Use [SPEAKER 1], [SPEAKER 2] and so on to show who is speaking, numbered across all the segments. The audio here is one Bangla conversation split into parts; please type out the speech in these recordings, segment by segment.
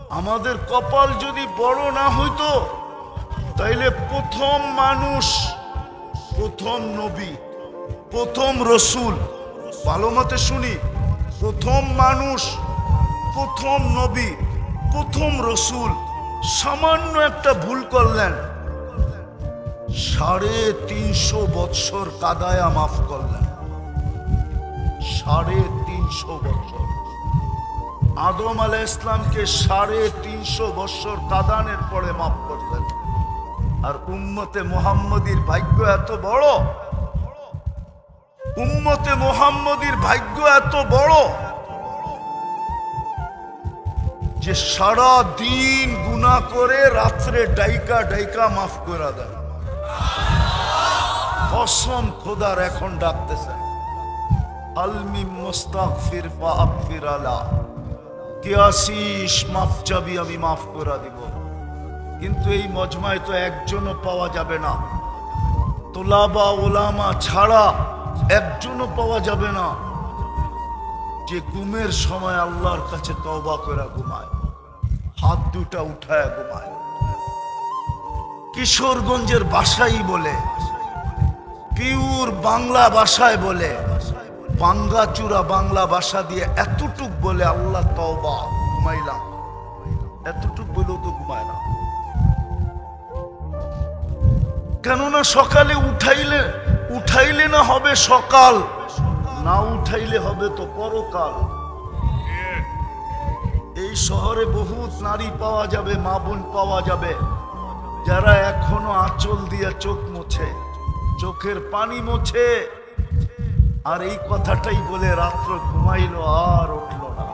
[SPEAKER 1] আমাদের কপাল যদি বড় না হইতো তাইলে প্রথম মানুষ, প্রথম নবী, প্রথম রসুল, ভালো মতে শুনি, প্রথম মানুষ, প্রথম নবী, প্রথম রসুল সামান্য একটা ভুল করলেন, 350 বৎসর কাদায়া মাফ করলেন। 350 বৎসর আদম আলাইহিস সালামকে 350 বৎসর কাদানের পরে মাফ করলেন। আর উম্মতে মুহাম্মদীর ভাগ্য এত বড়, উম্মতে মুহাম্মদীর ভাগ্য এত বড় যে সারা দিন গুনাহ করে রাত্রে ডাইকা ডাইকা মাফ করে দেন। কসম খোদার এখন ডাকতেছেন, আলমি মুস্তাগফির ফাগফির আলা, কে আসিস মাফ চাবি আমি মাফ করে দিব। কিন্তু এই মজমায় তো একজনও পাওয়া যাবে না, তোলাবা ওলামা ছাড়া একজনও পাওয়া যাবে না যে ঘুমের সময় আল্লাহর কাছে তওবা করে ঘুমায়, হাত দুটা উঠায় ঘুমায়। কিশোরগঞ্জের ভাষাই বলে, পিওর বাংলা ভাষায় বলে, বাঙ্গাচুরা বাংলা ভাষা দিয়ে এতটুক বলে আল্লাহ তওবা, ঘুমাইলাম, এতটুক বলেও তো ঘুমায় না। কেননা সকালে উঠাইলে না হবে সকাল, না উঠাইলে হবে তো পরকাল। এই শহরে বহুত নারী পাওয়া যাবে, মা বোন পাওয়া যাবে যারা এখনো আঁচল দিয়ে চোখ মোছে, চোখের পানি মোছে, আর এই কথাটাই বলে রাত্র ঘুমাইলো আর উঠলো না।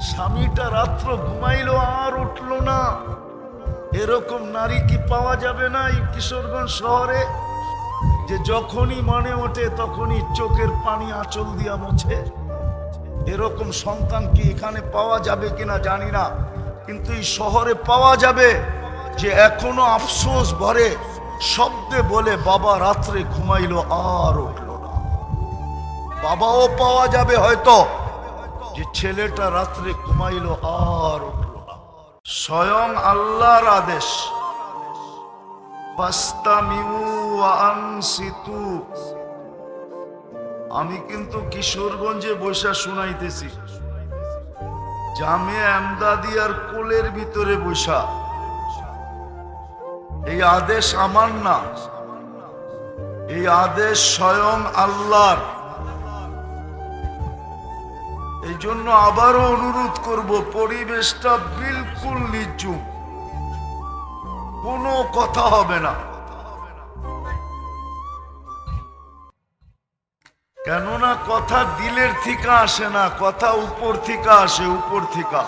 [SPEAKER 1] স্বামীটা রাত্র ঘুমাইলো আর উঠলো না। এরকম নারী কি পাওয়া যাবে না এই কিশোরগঞ্জ শহরে, যে যখনই মনে ওঠে তখনই চোখের পানি আঁচল দিয়া মোছে? এরকম সন্তান কি এখানে পাওয়া যাবে কিনা জানি না, কিন্তু এই শহরে পাওয়া যাবে যে এখনো আফসোস ভরে শব্দে বলে, বাবা রাত্রে ঘুমাইলো আর উঠলো না। বাবাও পাওয়া যাবে হয়তো যে ছেলেটা রাত্রে ঘুমাইলো আর উঠলো না। স্বয়ং আল্লাহর আদেশ, ফাস্তামিউ ওয়া আনসিতু। আমি কিন্তু কিশোরগঞ্জে বসে শুনাইতেছি, জামে আমদাদিয়ার কোলের ভিতরে বসা। এই আদেশ আমার না, এই আদেশ স্বয়ং আল্লাহর। এই জন্য আবারও অনুরোধ করব, পরিবেশটা বিলকুল নির্জুম, কোনো কথা হবে না। কেননা কথা দিলের থেকে আসে না, কথা উপর থেকে আসে, উপর থেকে।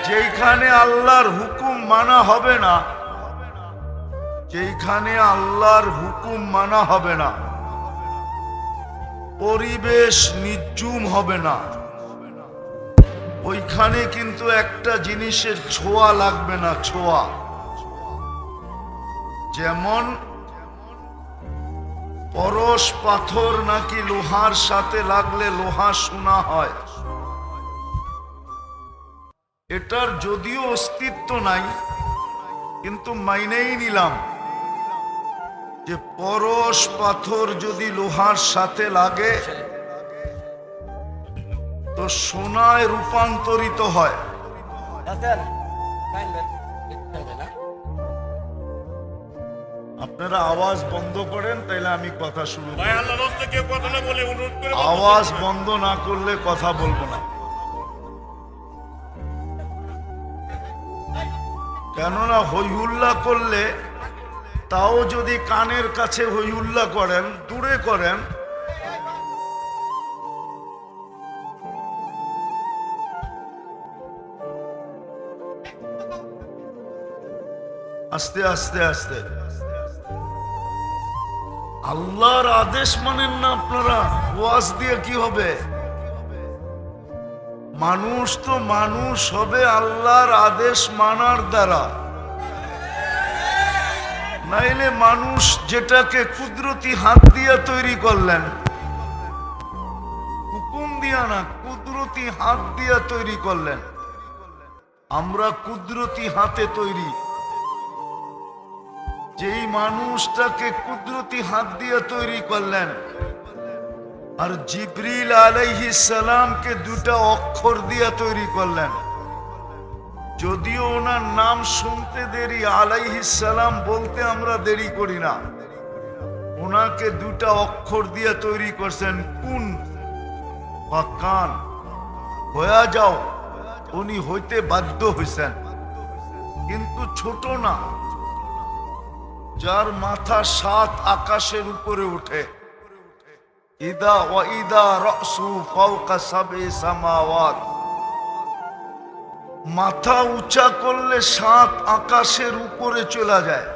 [SPEAKER 1] যেখানে আল্লাহর হুকুম মানা হবে না, যেখানে আল্লাহর হুকুম মানা হবে না, পরিবেশ নির্জুম হবে না, ওইখানে কিন্তু একটা জিনিসের ছোঁয়া লাগবে না, ছোঁয়া। যেমন পরশ পাথর নাকি লোহার সাথে লাগলে লোহা সোনা হয়, এটার যদিও অস্তিত্ব নাই, কিন্তু মাইনেই নিলাম যে পরশ পাথর যদি লোহার সাথে লাগে তো সোনায় রূপান্তরিত হয়। আপনারা আওয়াজ বন্ধ করেন, তাইলে আমি কথা শুরু করব। আওয়াজ বন্ধ না করলে কথা বলবো না। কেননা হইহুল্লা করলে, তাও যদি কানের কাছে হইহুল্লা করেন, দূরে করেন, আস্তে আস্তে আস্তে। আল্লাহর আদেশ মানেন না আপনারা, ওয়াজ দিয়ে কি হবে? মানুষ তো মানুষ হবে আল্লাহর আদেশ মানার দ্বারা, নাইলে মানুষ যেটাকে কুদরতি হাত দিয়ে তৈরি করলেন, হুকুম দিয়া না, কুদরতি কুদরতি হাত দিয়ে তৈরি করলেন, আমরা কুদরতি হাতে তৈরি। যেই মানুষটাকে কুদরতি হাত দিয়ে তৈরি করলেন, আর জিবরিল আলাইহিস সালামকে দুটা অক্ষর দিয়ে তৈরি করলেন। যদিও ওনার নাম শুনতে দেরি, আলাইহিস সালাম বলতে আমরা দেরি করি না। ওনাকে দুটা অক্ষর দিয়ে তৈরি করছেন, কুন বা কান, হয়ে যাও। উনি হইতে বাধ্য হইছেন, কিন্তু ছোট না, যার মাথা 7 আকাশের উপরে ওঠে। ইদা ওয়া ইদা রাসু ফাওকা সাবঈ সামাওয়াত, মাথা উঁচা করলে 7 আকাশের উপরে চলে যায়।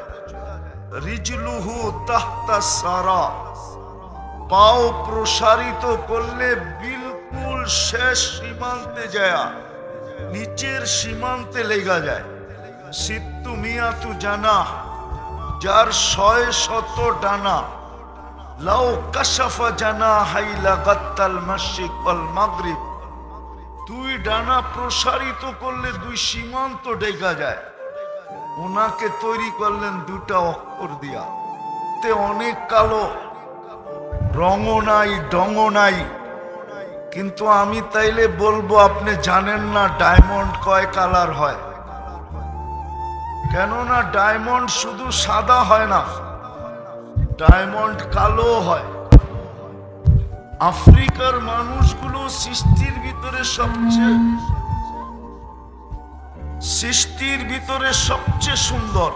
[SPEAKER 1] রিজলুহু তাহতা সারা, পাও প্রসারিত করলে বিলকুল শেষ সীমান্তে যায়, নিচের সীমান্তে লেগা যায়। সিত্তু মিয়াতু জানাহ, যার 600 ডানা। লাউ কাশাফা জানাহাই লাগাত্তাল মাশরিক ওয়াল মাগরিব, 2 ডানা প্রসারিত করলে 2 সীমান্ত ঢেকা যায়। ওনাকে তৈরি করলেন 2টা অক্ষর দিয়া। তে অনেক কালো, রঙও নাই, ডঙও নাই। কিন্তু আমি তাইলে বলবো, আপনি জানেন না ডায়মন্ড কয় কালার হয়? কেননা ডায়মন্ড শুধু সাদা হয় না, ডায়মন্ড কালো হয়। আফ্রিকার মানুষগুলো সৃষ্টির ভিতরে সবচেয়ে সুন্দর,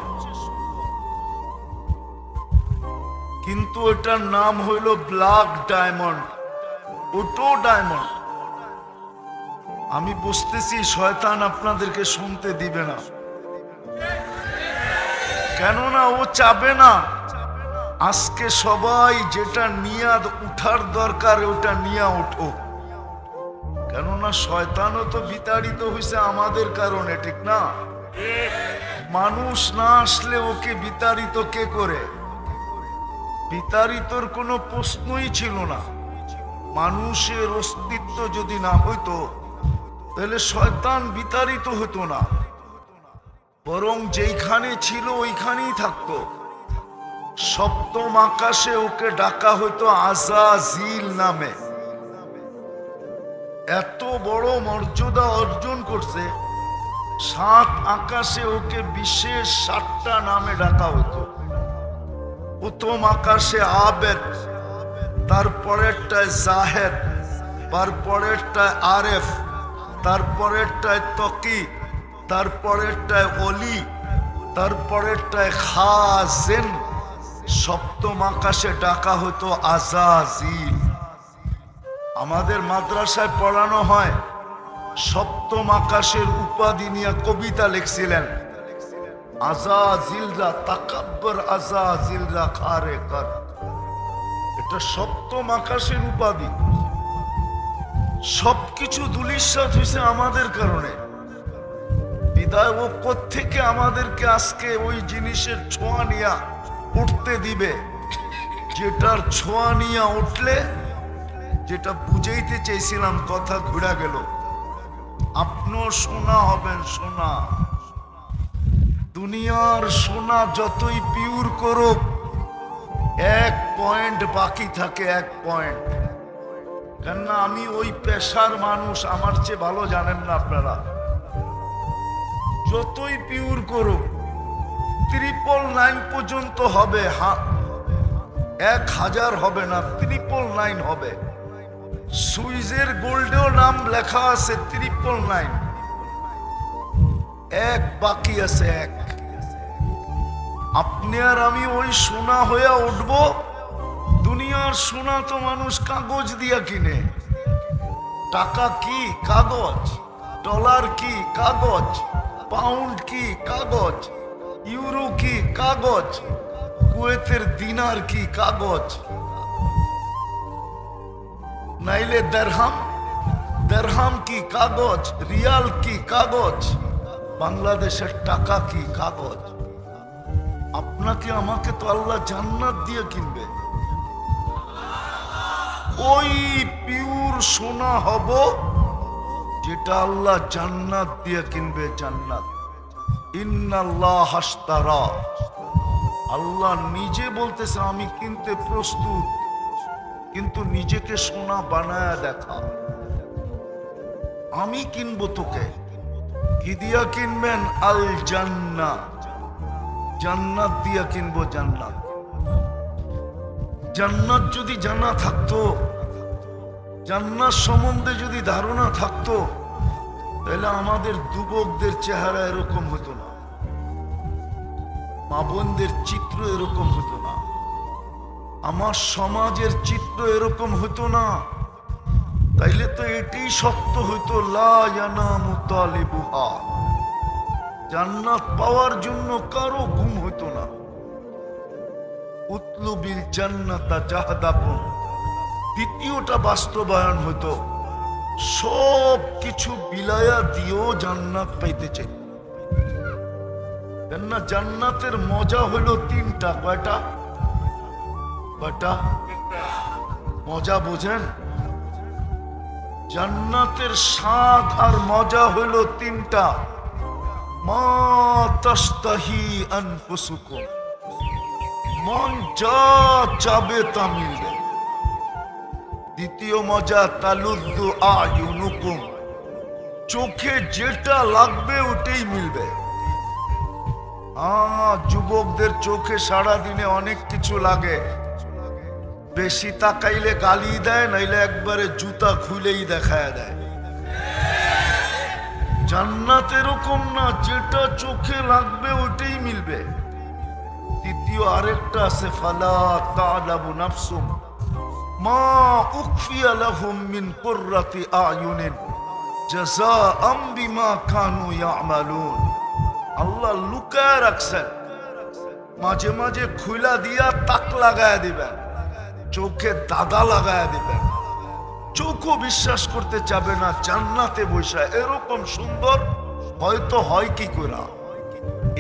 [SPEAKER 1] কিন্তু এটার নাম হইল ব্ল্যাক ডায়মন্ড, ওটাও ডায়মন্ড। আমি বুঝতেছি শয়তান আপনাদেরকে শুনতে দিবে না, কেননা ও চাবে না আজকে সবাই যেটা নিয়ে উঠার দরকার ওটা নিয়ে উঠো। কেননা শয়তানও তো বিতাড়িত হয়েছে আমাদের কারণে, ঠিক না? মানুষ না আসলে ওকে বিতাড়িত কে করে? বিতাড়িতর কোনো প্রশ্নই ছিল না। মানুষের অস্তিত্ব যদি না হইতো তাহলে শয়তান বিতাড়িত হতো না, বরং যেইখানে ছিল ওইখানেই থাকতো। সপ্তম আকাশে ওকে ডাকা হইতো আযাজিল নামে। এত বড় মর্যাদা অর্জন করছে, 7 আকাশে ওকে বিশেষ 7টা নামে ডাকা হইতো। প্রথম আকাশে আবেদ, তারপরেরটায় জাহেদ, তারপরেরটায় আরেফ, তারপরেরটায় তকি, তারপরেরটায় অলি, তারপরেরটায় খাজেন। সপ্তম আকাশে ডাকা হতো আযাজিল। আমাদের মাদ্রাসায় পড়ানো হয়, সপ্তম আকাশের উপাধি নিয়ে কবিতা লিখছিলেন, আযাজিলরা তাকাব্বর, আযাজিলরা খারে কর। এটা সপ্তম আকাশের উপাধি। সবকিছু ধূলিসাৎ হয়েছে আমাদের কারণে। বিদায় ও কোত্থেকে আমাদেরকে আজকে ওই জিনিসের ছোঁয়া নিয়া উঠতে দিবে, যেটার ছোঁয়া নিয়ে উঠলে, যেটা বুঝাইতে চেয়েছিলাম কথা ঘুরা গেল, আপনিও সোনা হবেন। সোনা, দুনিয়ার সোনা যতই পিওর করুক, 1 পয়েন্ট বাকি থাকে, 1 পয়েন্ট। কেননা আমি ওই পেশার মানুষ, আমার চেয়ে ভালো জানেন না আপনারা। যতই পিওর করুক, 999 পর্যন্ত হবে, 1000 হবে না, 999 হবে। সুইজের গোল্ডেও নাম লেখা আছে 999, 1 বাকি আছে, 1। আপনি আর আমি ওই সোনা হয়ে উঠব। দুনিয়ার সোনা তো মানুষ কাগজ দিয়া কিনে। টাকা কি? কাগজ। ডলার কি? কাগজ। পাউন্ড কি? কাগজ। ইউরো কি? কাগজ। কুয়েতের দিনার কি? কাগজ। নাইলে দিরহাম, দিরহাম কি? কাগজ। রিয়াল কি? কাগজ। বাংলাদেশের টাকা কি? কাগজ। আপনাকে আমাকে তো আল্লাহ জান্নাত দিয়ে কিনবে। ওই পিওর সোনা হব যেটা আল্লাহ জান্নাত দিয়ে কিনবে। জান্নাত ইন্নাল্লাহ আশতারা, আল্লাহ নিজে বলতেছে আমি কিনতে প্রস্তুত, কিন্তু নিজেকে সোনা বানায়া দেখা। আমি কিনবো তোকে। কি দিয়া কিনবেন? আল জান্নাহ, জান্নাত দিয়া কিনবো। জান্নাত, জান্নাত যদি জানা থাকতো, জান্নাত সম্বন্ধে যদি ধারণা থাকতো, তাহলে আমাদের যুবকদের চেহারা এরকম হতো না, মা বোনদের চিত্র এরকম হতো না, আমার সমাজের চিত্র এরকম হতো না। তাইলে তো এটাই সত্য হইতো, লা ইয়ানামু তালিবুহা, জান্নাত পাওয়ার জন্য কারো ঘুম হইতো না। উতলুবিল জান্নাতা জাহাদাকুম, দ্বিতীয়টা বাস্তবায়ন হইতো, সব কিছু বিলায়া দিয়েও জান্নাত পাইতে চাই। কেননা জান্নাতের মজা হলো তিনটা। কয়টা? কয়টা মজা বোঝেন? জান্নাতের স্বাদ আর মজা হলো তিনটা। মা তাস্তাহি আনফুসুকুম, মন যা চাবে তা মিলবে। দ্বিতীয় মজা তালুদ্দু আয়ুনুকুম, চোখে যেটা লাগবে ওটাই মিলবে। যুবকদের চোখে সারাদিনে অনেক কিছু লাগে, বেশি তাকাইলে গালি দেয়, নাইলে একবারে জুতা খুলেই দেখায় দেয়। জান্নাত এরকম না, যেটা চোখে লাগবে ওটাই মিলবে। তৃতীয় আরেকটা আছে, ফালা তা'লামু নাফসুম মা উখফিয়া লাহুম মিন কুররাতি আয়ুনিন জাযাআম বিমা কানু ইয়ামালুন। আল্লাহ লুকায় রাখছেন, মাঝে মাঝে খুলা দিয়া তাক লাগায় দিবেন, চোখে দাদা লাগায় দিবেন, চোখও বিশ্বাস করতে চাবে না। জান্নাতে বসা এরকম সুন্দর হয়তো হয় কি করা,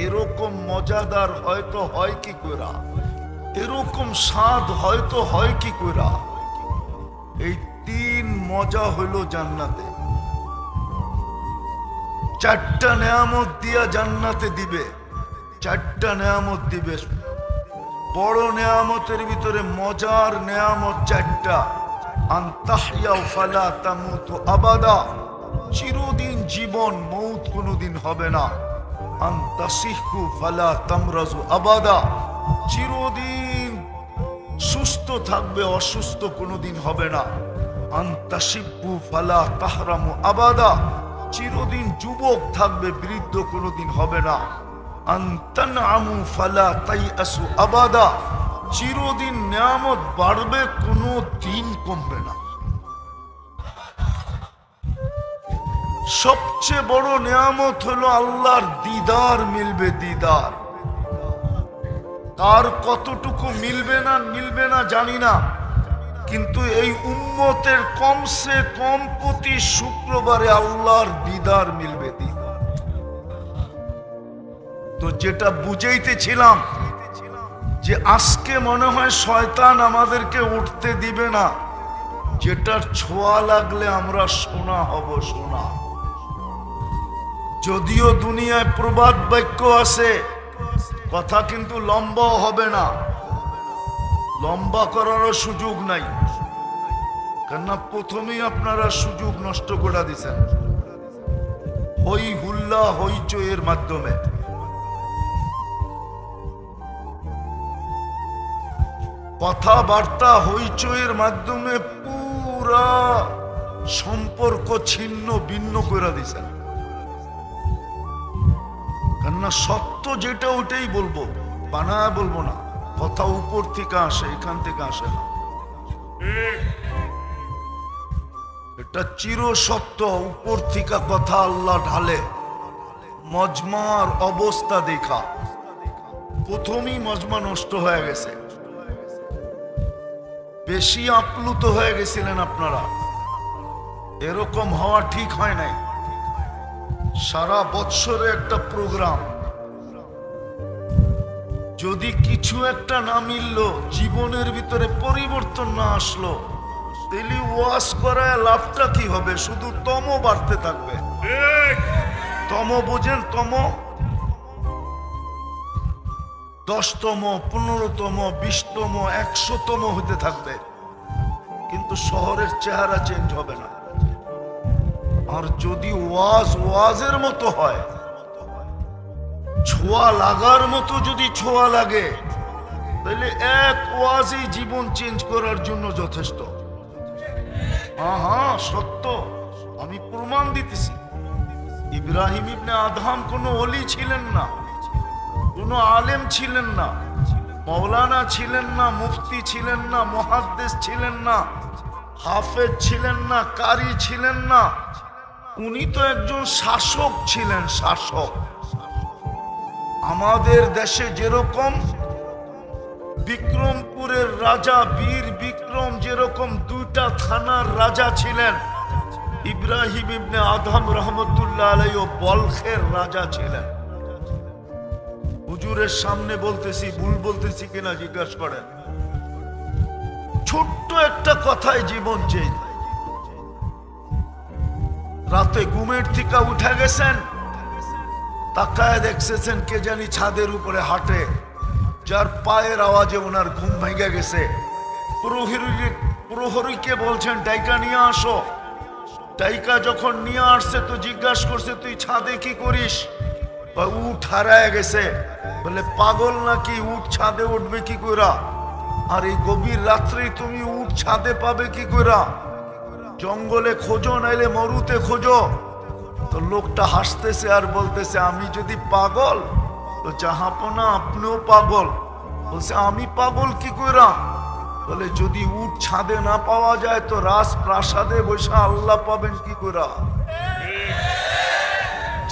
[SPEAKER 1] এরকম মজাদার হয়তো হয় কি করা, এরকম স্বাদ হয়তো হয় কি করা। এই তিন মজা হইল জান্নাতে। চারটা নেয়ামত দিয়া জান্নাতে দিবে, চারটা নেয়ামত দিবে। বড় নেয়ামতের ভিতরে মজার নেয়ামত চারটা। আনতাহইয়া ফালা তামুতু আবাদা, চিরদিন জীবন, মৌত কোনোদিন হবে না। আনতাসিহু ফালা তামরাজু আবাদা, চিরদিন সুস্থ থাকবে, অসুস্থ কোনোদিন হবে না। আনতাশিব্বু ফালা তাহরামু আবাদা, চিরদিন যুবক থাকবে, বৃদ্ধ কোনোদিন হবে না। আনতানআমু ফালা তাইআসু আবাদা, চিরদিন নিয়ামত বাড়বে, কোনো দিন কমবে না। সবচেয়ে বড় নিয়ামত হলো আল্লাহর দিদার মিলবে, দিদার। তার কতটুকু মিলবে না জানি না, কিন্তু এই উম্মতের কমসে কম প্রতি শুক্রবারে আল্লাহর দিদার মিলবে, দিদার। তো যেটা বুঝাইতেছিলাম যে আজকে মনে হয় শয়তান আমাদেরকে উঠতে দিবে না, যেটার ছোঁয়া লাগলে আমরা সোনা হব, সোনা। যদিও দুনিয়ায় প্রবাদ বাক্য আছে, কথা কিন্তু লম্বাও হবে না, লম্বা করারও সুযোগ নাই। কেননা প্রথমেই আপনারা সুযোগ নষ্ট করে দিচ্ছেন হই হুল্লা হইচইয়ের মাধ্যমে। কথাবার্তা হইচইয়ের মাধ্যমে পুরা সম্পর্ক ছিন্ন ভিন্ন করে দিছেন। কেননা সত্য যেটা ওটাই বলবো, বানায় বলবো না। কথা উপর থেকে আসে, এখান থেকে আসে না। এটা চির সত্য, উপর থেকে কথা আল্লাহ ঢালে। মজমার অবস্থা দেখা প্রথমেই মজমা নষ্ট হয়ে গেছে, বেশি আপ্লুত হয়ে গেছিলেন আপনারা। এরকম হওয়া ঠিক হয় নাই। সারা বৎসরে একটা প্রোগ্রাম, যদি কিছু একটা না মিলল, জীবনের ভিতরে পরিবর্তন না আসলো, তেলি ওয়াজ করায় লাভটা কি হবে? শুধু তম বাড়তে থাকবে। তম বোঝেন? তম 10তম, 15তম, 20তম, 100তম হতে থাকবে, কিন্তু শহরের চেহারা চেঞ্জ হবে না। আর যদি ওয়াজের মতো হয়, ছোঁয়া লাগার মতো যদি ছোঁয়া লাগে, তাহলে এক ওয়াজই জীবন চেঞ্জ করার জন্য যথেষ্ট। হ্যাঁ সত্য, আমি প্রমাণ দিতেছি। ইব্রাহিম ইবনে আদহাম কোনো ওলি ছিলেন না, কোনো আলেম ছিলেন না, মৌলানা ছিলেন না, মুফতি ছিলেন না, মুহাদ্দিস ছিলেন না, হাফেজ ছিলেন না, কারি ছিলেন না। উনি তো একজন শাসক ছিলেন, শাসক। আমাদের দেশে যেরকম বিক্রমপুরের রাজা বীর বিক্রম যেরকম 2টা থানার রাজা ছিলেন, ইব্রাহিম ইবনে আদহাম রহমতুল্লাহ আলাইহি বলখের রাজা ছিলেন। হুজুরের সামনে বলতেছি, ভুল বলতেছি কিনা জিজ্ঞাসা করেন। ছোট্ট একটা কথায় জীবন চেঞ্জ। রাতে ঘুমের থেকে উঠে গেছেন, তাকায় দেখছেন কে জানি ছাদের উপরে হাঁটে, যার পায়ের আওয়াজে ওনার ঘুম ভেঙে গেছে। প্রহরীকে বলছেন ডাইকা নিয়ে আসো। ডাইকা যখন নিয়ে আসছে তো জিজ্ঞাসা করছে, তুই ছাদে কি করিস? উঠ হারায় গেছে। বলে পাগল নাকি, উঠ ছাদে উঠবে কি কইরা? আর এই গভীর রাত্রে তুমি উঠ ছাদে পাবে কি কইরা? জঙ্গলে খোঁজো, নাইলে মরুতে খোঁজো। তো লোকটা হাসতেছে আর বলতেছে, আমি যদি পাগল তো জাহাপনা আপনিও পাগল। বলছে আমি পাগল কি কইরা? বলে যদি উঠ ছাদে না পাওয়া যায় তো রাজপ্রাসাদে বসে আল্লাহ পাবেন কি কইরা?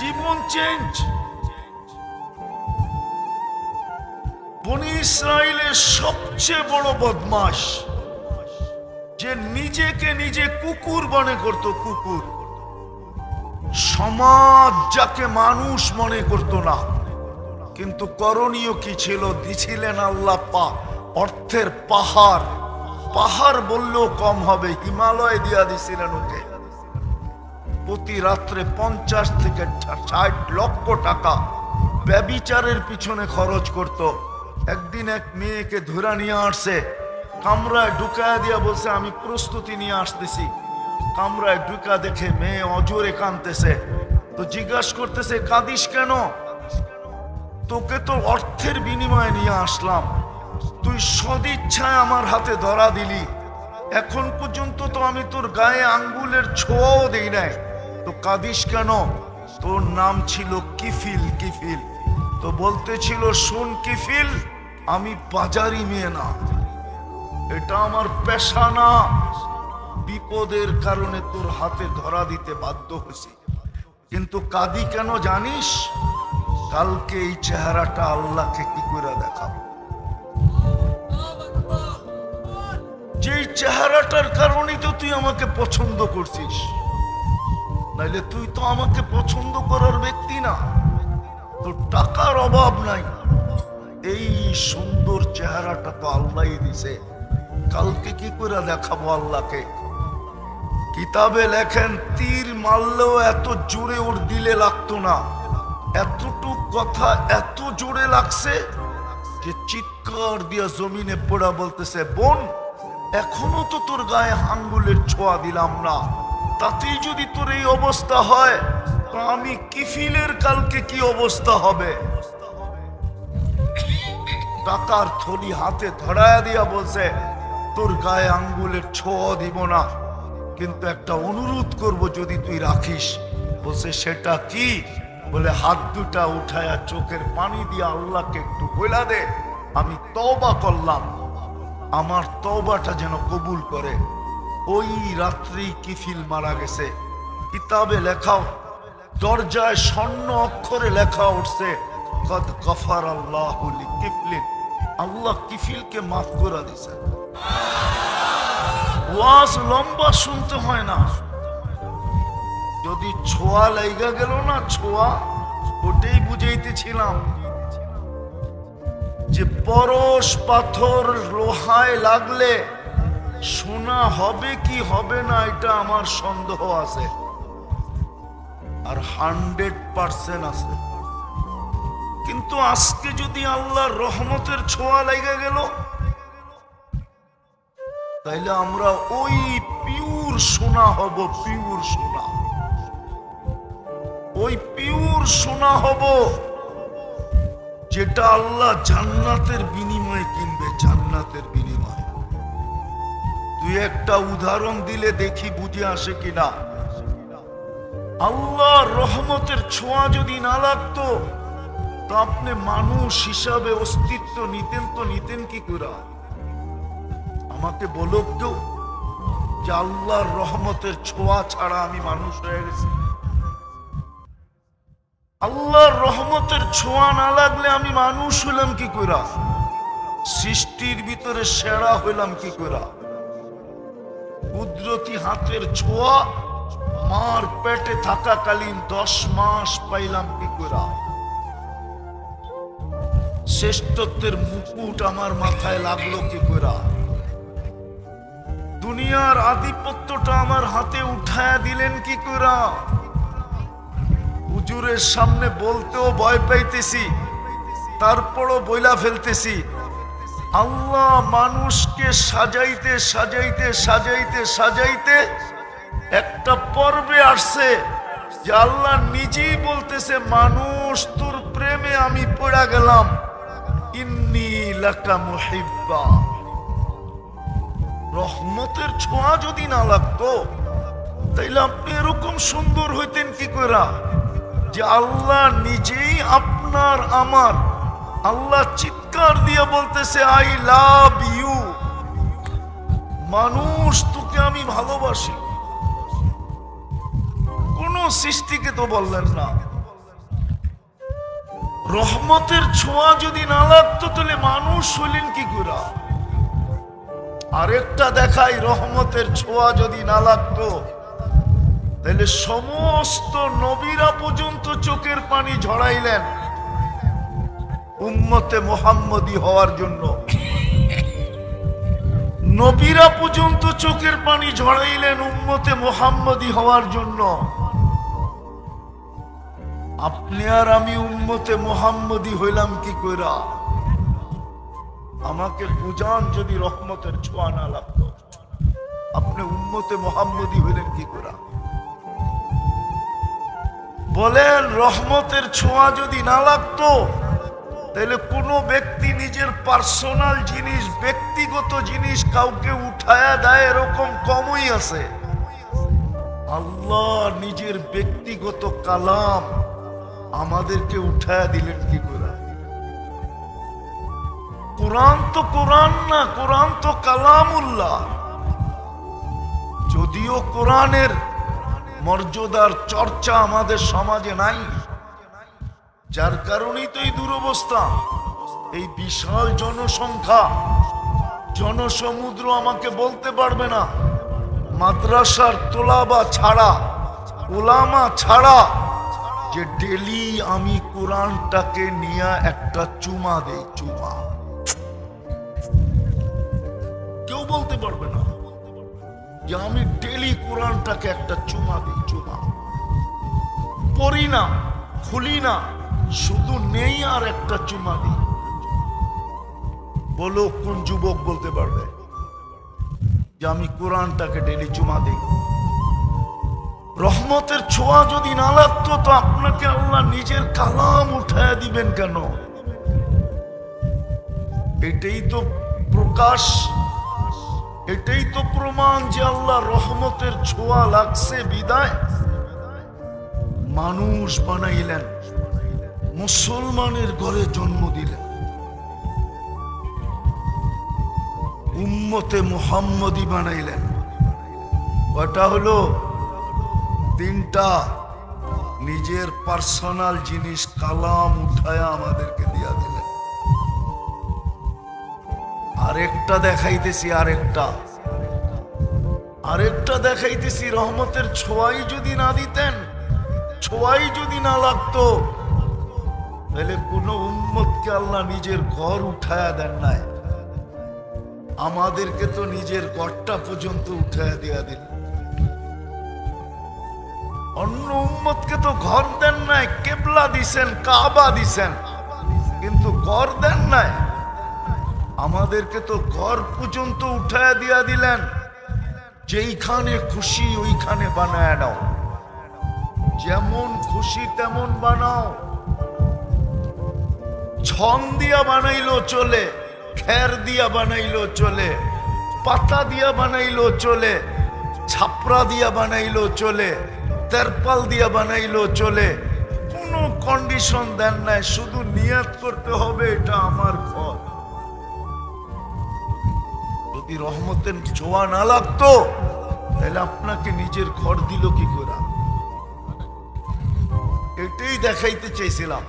[SPEAKER 1] জীবন চেঞ্জ। বনি ইসরাইলের সবচেয়ে বড় বদমাশ যে নিজেকে নিজে কুকুর মনে করত, কুকুর। সমাজ যাকে মানুষ মনে করত না, কিন্তু করণীয় কি ছিল? দিছিলেন আল্লাহ পাক অর্থের পাহাড়। পাহাড় বললেও কম হবে, হিমালয় দিয়া দিছিলেন ওকে। প্রতি রাত্রে 50 থেকে 60 লক্ষ টাকা ব্যভিচারের পিছনে খরচ করত। একদিন এক মেয়েকে ধরে নিয়ে আসছে, কামরায় ঢুকায় দিয়া বলছে আমি প্রস্তুতি নিয়ে আসতেছি। কামরায় ঢুকা দেখে মেয়ে অজোরে কাঁদতেছে। তো জিজ্ঞাসা করতেছে, কাঁদিস কেন? তোকে তো অর্থের বিনিময়ে নিয়ে আসলাম, তুই সদিচ্ছায় আমার হাতে ধরা দিলি, এখন পর্যন্ত তো আমি তোর গায়ে আঙ্গুলের ছোঁয়াও দেই নাই, তো কাঁদিস কেন? তোর নাম ছিল কিফিল। কিফিল তো বলতেছিল, শোন কিফিল, আমি বাজারি মেয়ে না, এটা আমার পেশা না, বিপদের কারণে তোর হাতে ধরা দিতে বাধ্য হয়েছি। কিন্তু কাঁদি কেন জানিস? কালকে এই চেহারাটা আল্লাহকে কি করে দেখাবো। যেই চেহারাটার কারণেই তো তুই আমাকে পছন্দ করছিস, নাইলে তুই তো আমাকে পছন্দ করার ব্যক্তি না, তোর টাকার অভাব নাই। এই সুন্দর চেহারাটা তো আল্লাহই দিছে, কালকে কি করে দেখাবো আল্লাহকে? কিতাবে লেখেন, তীর মারলেও এত জোরে ওর দিলে লাগতো না, এতটুক কথা এত জোরে লাগছে যে চিৎকার দিয়া জমিনে পড়া বলতেছে, বোন এখনো তো তোর গায়ে আঙ্গুলের ছোঁয়া দিলাম না, তাতেই যদি তোর এই অবস্থা হয় তো আমি কিফিলের কালকে কি অবস্থা হবে? টাকার থলি হাতে ধরায় দিয়া বলছে, তোর গায়ে আঙ্গুলের ছোঁয়া দিব না, কিন্তু একটা অনুরোধ করব যদি তুই রাখিস। বলছে সেটা কি? বলে হাত দুটা উঠায়া চোখের পানি দিয়ে আল্লাহকে একটু বইলা দে, আমি তওবা করলাম, আমার তওবাটা যেন কবুল করে। ওই রাত্রি কিফিল মারা গেছে। কিতাবে লেখাও, দরজায় স্বর্ণ অক্ষরে লেখা উঠছে, কদ গফার আল্লাহু লিকিফলিন, আল্লাহ কিফিলকে মাফ করে দিয়েছেন। ওয়াজ লম্বা শুনতে হয় না, যদি ছোঁয়া লাইগা গেল না, ছোঁয়া, ওটাই বুঝাইতেছিলাম যে পরশ পাথর লোহায় লাগলে শোনা হবে কি হবে না এটা আমার সন্দেহ আছে, আর 100% আছে। কিন্তু আজকে যদি আল্লাহর রহমতের ছোঁয়া লেগে গেল, তাইলে আমরা ওই পিওর সোনা হব, পিওর সোনা, ওই পিওর সোনা হব যেটা আল্লাহ জান্নাতের বিনিময়ে কিনবে, জান্নাতের বিনিময়ে। দুই একটা উদাহরণ দিলে দেখি বুঝে আসে কিনা। আল্লাহর রহমতের ছোঁয়া যদি না লাগতো তো আপনি মানুষ হিসাবে অস্তিত্ব নিতেন, তো নিতেন কি করে? আমাকে বলো কেউ যে আল্লাহর রহমতের ছোঁয়া ছাড়া আমি মানুষ হয়ে গেছি। আল্লাহর রহমতের ছোঁয়া না লাগলে আমি মানুষ হইলাম কি করে? সৃষ্টির ভিতরে সেরা হইলাম কি করে? কুদরতি হাতের ছোঁয়া মার পেটে থাকাকালীন 10 মাস পাইলাম কি করে? শ্রেষ্ঠত্বের মুকুট আমার মাথায় লাগলো কি করে? দুনিয়ার আধিপত্যটা আমার হাতে উঠায়া দিলেন কি করে? হুজুরের সামনে বলতেও ভয় পাইতেছি, তারপরও বইলা ফেলতেছি। আল্লাহ মানুষকে সাজাইতে সাজাইতে সাজাইতে সাজাইতে একটা পর্বে আসছে যে আল্লাহ নিজেই বলতেছে, মানুষ তোর প্রেমে আমি পড়া গেলাম, ইন্নী লাকা মুহিব্বা। রহমতের ছোঁয়া যদি না লাগতো তাইলে আপনি এরকম সুন্দর হইতেন কি করে যে আল্লাহ নিজেই আপনার আমার, আল্লাহ চিৎকার দিয়ে বলতেছে আই লাভ ইউ, মানুষ তোকে আমি ভালোবাসি। কোন সৃষ্টিকে তো বললেন না। রহমতের ছোঁয়া যদি না লাগতো তাহলে মানুষ হইলেন কি করে? আরেকটা দেখাই, রহমতের ছোঁয়া যদি না লাগতো তাহলে সমস্ত নবীরা পর্যন্ত চোখের পানি ঝরাইলেন উম্মতে মুহাম্মদী হওয়ার জন্য। নবীরা পর্যন্ত চোখের পানি ঝরাইলেন উম্মতে মুহাম্মদী হওয়ার জন্য। আপনি আর আমি উম্মতে মুহাম্মদী হইলাম কি কইরা? আমাকে বুঝান, যদি রহমতের ছোঁয়া না লাগতো আপনি উম্মতে মুহাম্মদী হইলেন কি কইরা? বলেন, রহমতের ছোঁয়া যদি না লাগতো তাহলে কোনো ব্যক্তি নিজের পার্সোনাল জিনিস, ব্যক্তিগত জিনিস কাউকে উঠায়া দেয় এরকম কমই আছে। আল্লাহ নিজের ব্যক্তিগত কালাম আমাদেরকে উঠায়া দিলেন কি করে? কোরআন তো কোরআন না, কোরআন তো কালামুল্লাহ। যদিও কোরআনের মর্যাদার চর্চা আমাদের সমাজে নাই, যার কারণেই তো এই দুরবস্থা। এই বিশাল জনসংখ্যা, জনসমুদ্র আমাকে বলতে পারবে না মাদ্রাসার তোলাবা ছাড়া, ওলামা ছাড়া যে ডেলি আমি কোরআনটাকে নিয়ে একটা চুমা দেই, চুমা। কেউ বলতে পারবে না যে আমি ডেলি কোরআনটাকে একটা চুমা দিই, চুমা। পড়ি না, খুলি না, শুধু নেই আর একটা চুমা দিই। বলো কোন যুবক বলতে পারবে যে আমি কোরআনটাকে ডেলি চুমা দিই? রহমতের ছোঁয়া যদি না লাগতো তো আপনাকে আল্লাহ নিজের কালাম উঠায় দিবেন কেন? এটাই তো প্রকাশ, এটাই তো প্রমাণ যে আল্লাহ রহমতের ছোঁয়া লাগছে বিদায় মানুষ বানাইলেন, মুসলমানের ঘরে জন্ম দিলেন, উম্মতে মুহাম্মদী বানাইলেন। কয়টা হলো? 3টা। নিজের পার্সোনাল জিনিস কালাম উঠায়া আমাদেরকে দিয়া দিলেন। আরেকটা দেখাইতেছি, আরেকটা দেখাইতেছি। রহমতের ছোঁয়াই যদি না দিতেন, ছোঁয়াই যদি না লাগতো তাহলে কোন উম্মতকে আল্লাহ নিজের ঘর উঠায়া দেন নাই। আমাদেরকে তো নিজের ঘরটা পর্যন্ত উঠায় দেয়া দিল। অন্য উম্মতকে তো ঘর দেন নাই, কেবলা দিছেন, কাবা দিছেন, কিন্তু ঘর দেন নাই। আমাদেরকে তো ঘর পর্যন্ত উঠায় দিয়া দিলেন, যেইখানে খুশি ওইখানে বানায় নাও, যেমন খুশি তেমন বানাও। ছন দিয়া বানাইলো চলে, খের দিয়া বানাইলো চলে, পাতা দিয়া বানাইলো চলে, ছাপরা দিয়া বানাইলো চলে, তেরপাল দিয়া বানাইলো চলে, কোনো কন্ডিশন দেন নাই, শুধু নিয়ত করতে হবে এটা আমার ঘর। যদি রহমতের ছোঁয়া না লাগতো তাহলে আপনাকে নিজের ঘর দিল কি করে? এটাই দেখাইতে চাইছিলাম।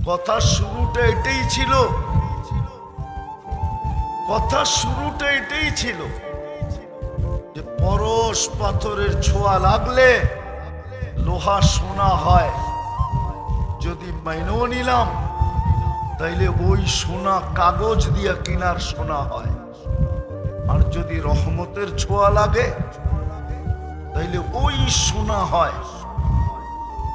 [SPEAKER 1] কথার শুরুটা এটাই ছিল, কথার শুরুটা এটাই ছিল যে পরশ পাথরের ছোঁয়া লাগলে লোহা সোনা হয়। যদি মাইনেও নিলাম তাইলে ওই সোনা কাগজ দিয়ে কিনার সোনা হয়। আর যদি রহমতের ছোঁয়া লাগে তাইলে ওই সোনা হয়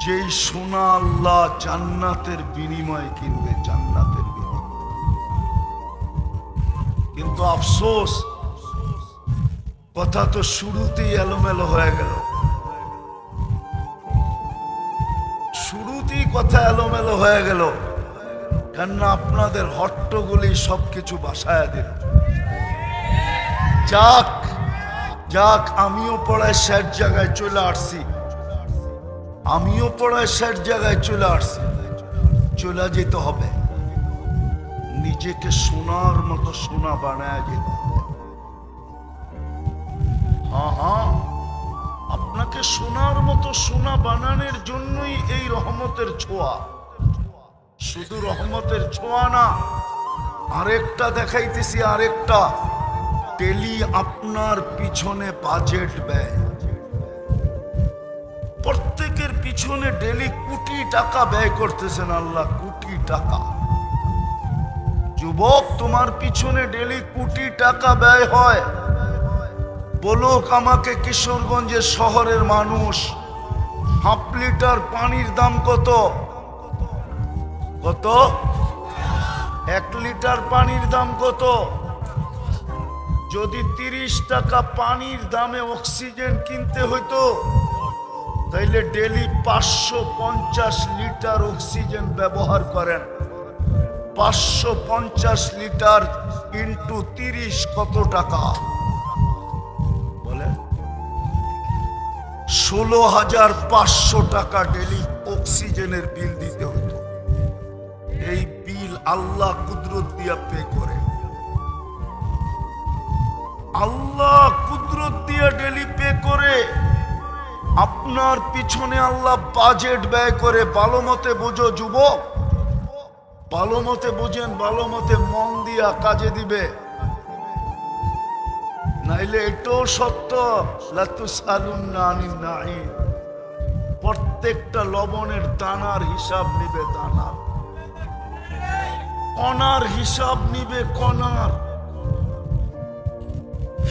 [SPEAKER 1] যেই সোনা আল্লাহ জান্নাতের বিনিময়ে কিনবে, জান্নাতের বিনিময়ে। কিন্তু আফসোস, কথা তো শুরুতেই এলোমেলো হয়ে গেল, শুরুতেই কথা এলোমেলো হয়ে গেল, কেননা আপনাদের হট্টগোলই সবকিছু বাসায় দিল। যাক যাক, আমিও পড়ায় শেষ জায়গায় চলে আসছি, আমিও পড়ায় শেষ জায়গায় চলে আসছি। চলে যেতে হবে, নিজেকে সোনার মতো সোনা বানায় যেতে হবে। হ্যাঁ হ্যাঁ, আপনাকে সোনার মতো সোনা বানানোর জন্যই এই রহমতের ছোঁয়া। শুধু রহমতের ছোঁয়া না, আরেকটা দেখাইতেছি, আরেকটা। ডেলি আপনার পিছনে বাজেট ব্যয়, প্রত্যেকের পিছনে ডেলি কোটি টাকা ব্যয় করতেছেন আল্লাহ, কোটি টাকা। যুবক, তোমার পিছনে ডেলি কোটি টাকা ব্যয় হয়। বলুক আমাকে কিশোরগঞ্জের শহরের মানুষ, হাফ লিটার পানির দাম কত? কত? 1 লিটার পানির দাম কত? যদি 30 টাকা পানির দামে অক্সিজেন কিনতে হইতো তাইলে ডেলি 550 লিটার অক্সিজেন ব্যবহার করেন। 550 লিটার ইন্টু 30 কত টাকা বলেন? 16,500 টাকা ডেলি অক্সিজেনের বিল দিতে হতো। এই বিল আল্লাহ কুদরত দিয়া পে করে, আল্লাহ কুদরত দিয়া ডেলি পে করে। আপনার পিছনে আল্লাহ বাজেট ব্যয় করে। ভালো মতে বোঝো যুবক, ভালো মতে বোঝেন, ভালো মতে মন দিয়া কাজে দিবে, নাইলে এটাও সত্য, লাতুসআলুন্না আনিন নাঈম। প্রত্যেকটা লবণের দানার হিসাব নিবে, দানা কণার হিসাব নিবে, কণার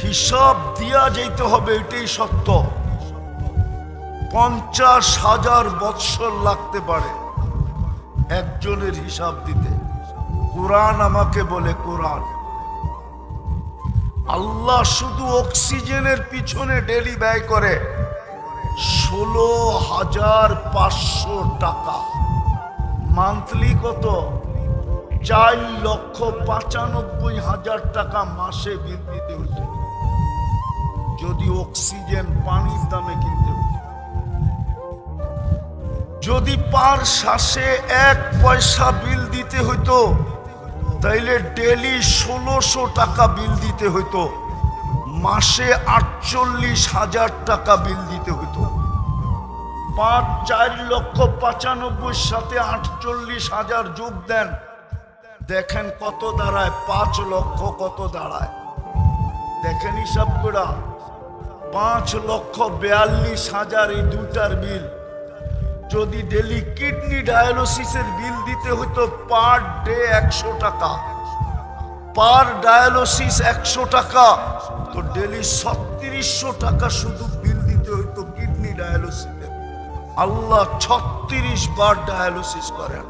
[SPEAKER 1] হিসাব দিয়া যেতে হবে, এটাই সত্য। 50,000 বৎসর লাগতে পারে একজনের হিসাব দিতে। কোরআন আমাকে বলে, কোরআন, আল্লাহ শুধু অক্সিজেনের পিছনে ডেলি ব্যয় করে 16,500 টাকা। মান্থলি কত? 4,95,000 টাকা মাসে বিল দিতে হতো যদি অক্সিজেন পানির দামে কিনতে হতো। যদি পার শ্বাসে 1 পয়সা বিল দিতে হইতো তাইলে ডেলি 1,600 টাকা বিল দিতে হইতো, মাসে 48,000 টাকা বিল দিতে হইতো। 4,95,000 সাথে 48,000 যোগ দেন, দেখেন কত দাঁড়ায়। 5 লক্ষ কত দাঁড়ায় দেখেন হিসাব করা। 5,42,000 এই দুটার বিল। যদি ডেলি কিডনি ডায়ালিসিসের বিল দিতে হতো পার ডে 100 টাকা, পার ডায়ালিসিস 100 টাকা, তো ডেলি 3600 টাকা শুধু বিল দিতে হইতো কিডনি ডায়ালিসিসে। আল্লাহ 36 বার ডায়ালিসিস করেন।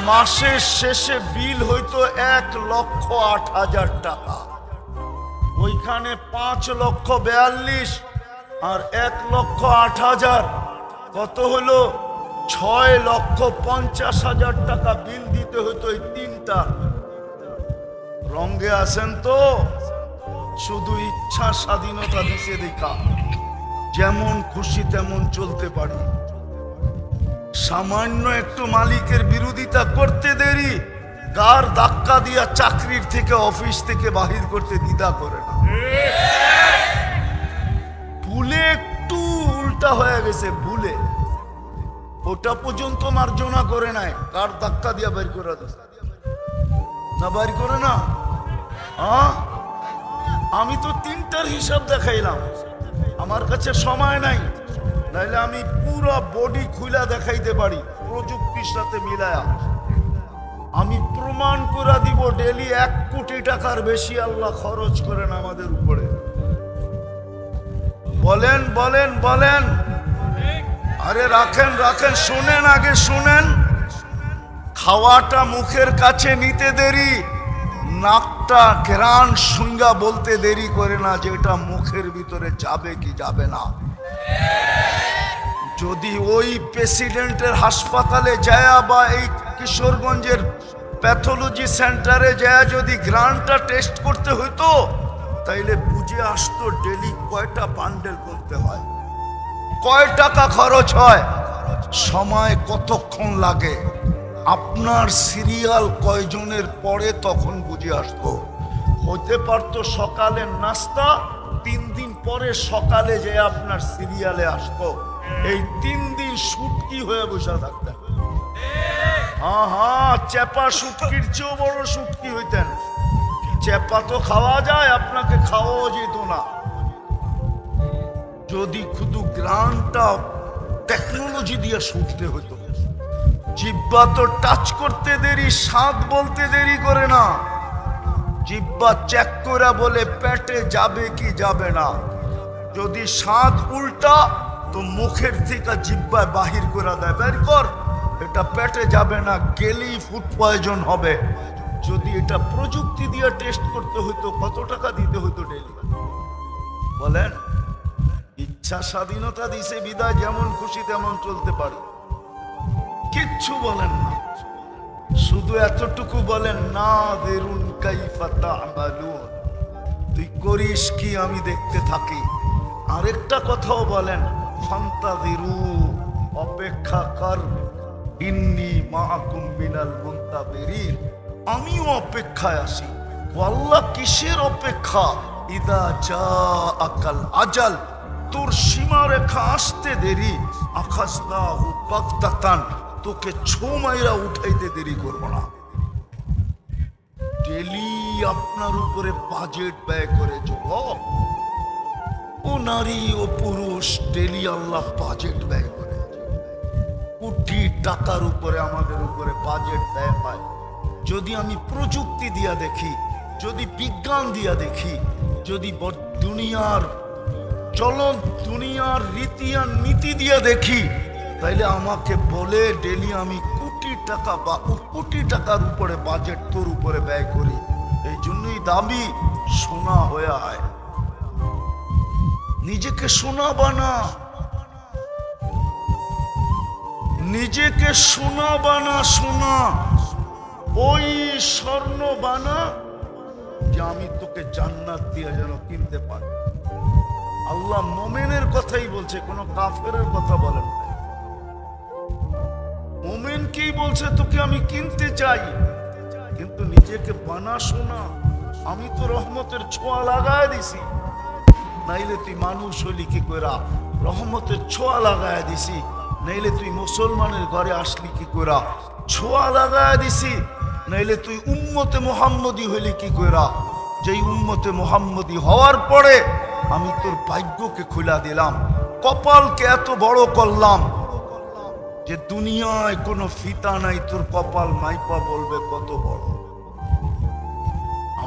[SPEAKER 1] মাসের শেষে বিল হইতো 1,08,000 টাকা। ওইখানে 5,42,000 আর 1,08,000 কত হলো? 6,50,000 টাকা বিল দিতে হতো এই তিনটা। রঙ্গে আছেন তো? শুধু ইচ্ছা স্বাধীনতা দিছে দেখা যেমন খুশি তেমন চলতে পারি। সামান্য একটু মালিকের বিরোধিতা করতে দেরি, গার ধাক্কা দিয়া চাকরির থেকে অফিস থেকে বাহির করতে দ্বিধা করে না। ভুলে একটু উল্টা হয়ে গেছে, ভুলে ওটা পর্যন্ত মার্জনা করে নাই, গার ধাক্কা দিয়া বের করে দিচ্ছে না, বাইর করে না। আমি তো তিনটার হিসাব দেখাইলাম, আমার কাছে সময় নাই, নাইলে আমি পুরো বডি খুলা দেখাইতে পারি প্রযুক্তির সাথে মিলায়া। আমি প্রমাণ করে দিব ডেলি 1 কোটি টাকার বেশি আল্লাহ খরচ করেন আমাদের উপরে। বলেন বলেন বলেন। আরে রাখেন রাখেন, শুনেন, আগে শুনেন। খাওয়াটা মুখের কাছে নিতে দেরি, নাকটা ঘ্রাণ শুঙ্গা বলতে দেরি করে না যে এটা মুখের ভিতরে যাবে কি যাবে না। যদি ওই প্রেসিডেন্টের হাসপাতালে যায় বা এই কিশোরগঞ্জের প্যাথোলজি সেন্টারে যায় যদি ঘ্রাণটা টেস্ট করতে হইতো, তাইলে বুঝে আসতো ডেলি কয়টা বান্ডেল করতে হয়, কয় টাকা খরচ হয়, সময় কতক্ষণ লাগে, আপনার সিরিয়াল কয়জনের পরে, তখন বুঝে আসতো। হতে পারতো সকালের নাস্তা 3 দিন পরে সকালে যে আপনার সিরিয়ালে আসতো, এই 3 দিন শুটকি হয়ে বসে থাকতেন। চেপা শুটকির চেয়েও বড় শুটকি হইতেন। চেপা তো খাওয়া যায়, আপনাকে খাওয়াও যেত না। যদি শুধু গ্রানটা টেকনোলজি দিয়ে শুটতে হতো। জিব্বা তো টাচ করতে দেরি, স্বাদ বলতে দেরি করে না। জিব্বা চেক করে বলে পেটে যাবে কি যাবে না। যদি স্বাদ উল্টা তো মুখের থেকে জিব্বায় বাহির করে দেয়, বের কর, এটা পেটে যাবে না, গেলেই ফুড পয়জন হবে। যদি এটা প্রযুক্তি দিয়ে টেস্ট করতে হতো, কত টাকা দিতে হতো ডেলি? বলেন। ইচ্ছা স্বাধীনতা দিছে বিদায় যেমন খুশি তেমন চলতে পারে, কিচ্ছু বলেন না, শুধু এতটুকু বলেন না দেরুন কাইফা তা'মালুন, তুই করিস কি আমি দেখতে থাকি। আরেকটা কথাও বলেন, ফান্তাযিরু, অপেক্ষা কর, ইন্নী মাআকুম মিনাল মুনতাযিরিন, আমিও অপেক্ষায় আছি। আল্লাহ কিসের অপেক্ষা? ইদা জাআকাল আজাল, তোর সীমারেখা আসতে দেরি, আখাযনাহু বাগতাতান, তোকে ছো মাইরা উঠাইতে দেরি করব না। ডেলি আপনার উপরে বাজেট ব্যয় করে যুবক ও নারী ও পুরুষ, ডেলি আল্লাহ বাজেট ব্যয় করে। কোটি টাকার উপরে আমাদের উপরে বাজেট ব্যয় হয়। যদি আমি প্রযুক্তি দিয়া দেখি, যদি বিজ্ঞান দিয়া দেখি, যদি দুনিয়ার চলন, দুনিয়ার রীতি আর নীতি দিয়া দেখি, তাইলে আমাকে বলে ডেলি আমি কোটি টাকা বা কোটি টাকার উপরে বাজেট তোর উপরে ব্যয় করি। এই জন্যই দাবি সোনা হয়ে আয়। নিজেকে সোনা বানা, নিজেকে সোনা বানা, সোনা ওই স্বর্ণ বানা যে আমি তোকে জান্নাত দিয়ে যেন কিনতে পারি। আল্লাহ মোমেনের কথাই বলছে, কোনো কাফেরের কথা বলেন না। মোমেনকেই বলছে তোকে আমি কিনতে চাই, কিন্তু নিজেকে বানা সোনা। আমি তো রহমতের ছোঁয়া লাগায় দিছি, নাইলে তুই মানুষ হলি কি কইরা? রহমতের ছোঁয়া লাগায় দিছি, নাইলে তুই মুসলমানের ঘরে আসলি কি কইরা? ছোঁয়া লাগায় দিছি, নাইলে তুই উম্মতে মুহাম্মদী হইলি কি কইরা? যেই উম্মতে মুহাম্মদী হওয়ার পরে আমি তোর ভাগ্যকে খুলা দিলাম, কপালকে এত বড় করলাম যে দুনিয়ায় কোনো ফিতা নাই, তোর কপাল মাইপা বলবে কত বড়।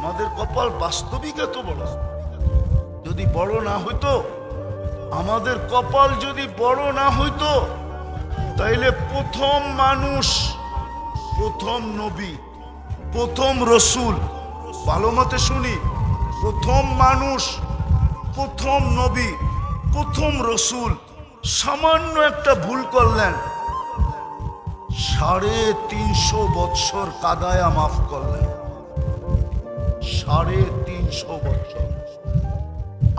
[SPEAKER 1] আমাদের কপাল বাস্তবিক এত বড়। যদি বড় না হইতো, আমাদের কপাল যদি বড় না হইতো, তাইলে প্রথম মানুষ, প্রথম নবী, প্রথম রসুল, ভালো মতে শুনি, প্রথম মানুষ, প্রথম নবী, প্রথম রসুল সামান্য একটা ভুল করলেন, 350 বৎসর কাদায়া মাফ করলেন। 350 বৎসর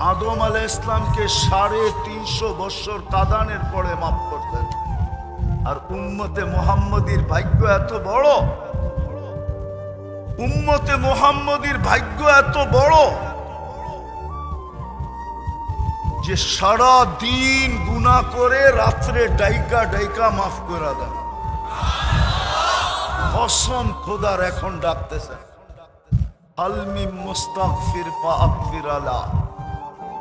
[SPEAKER 1] আদম আলাইহিস সালামকে 350 বৎসর কাদানের পরে মাফ করলেন। আর উম্মতে মুহাম্মদীর ভাগ্য এত বড়, উম্মতে মুহাম্মদীর ভাগ্য এত বড় যে সারা দিন গুনাহ করে রাত্রে ডাইকা ডাইকা মাফ করে দেন। কসম খোদার এখন ডাকতেছে, আলমি মুস্তাগফির ফাগফির আলা,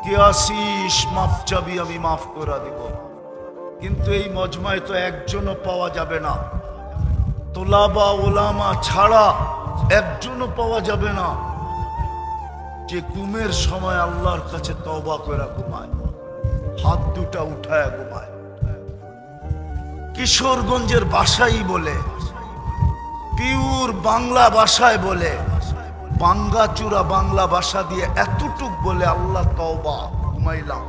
[SPEAKER 1] কে আসিস মাফ চাবি আমি মাফ করে দিব। কিন্তু এই মজমায় তো একজনও পাওয়া যাবে না, তোলাবা ওলামা ছাড়া একজনও পাওয়া যাবে না যে ঘুমের সময় আল্লাহর কাছে তওবা করে ঘুমায়, হাত দুটা উঠায় ঘুমায়। কিশোরগঞ্জের ভাষাই বলে, পিওর বাংলা ভাষায় বলে, বাঙ্গাচুরা বাংলা ভাষা দিয়ে এতটুক বলে, আল্লাহ তওবা, ঘুমাইলাম।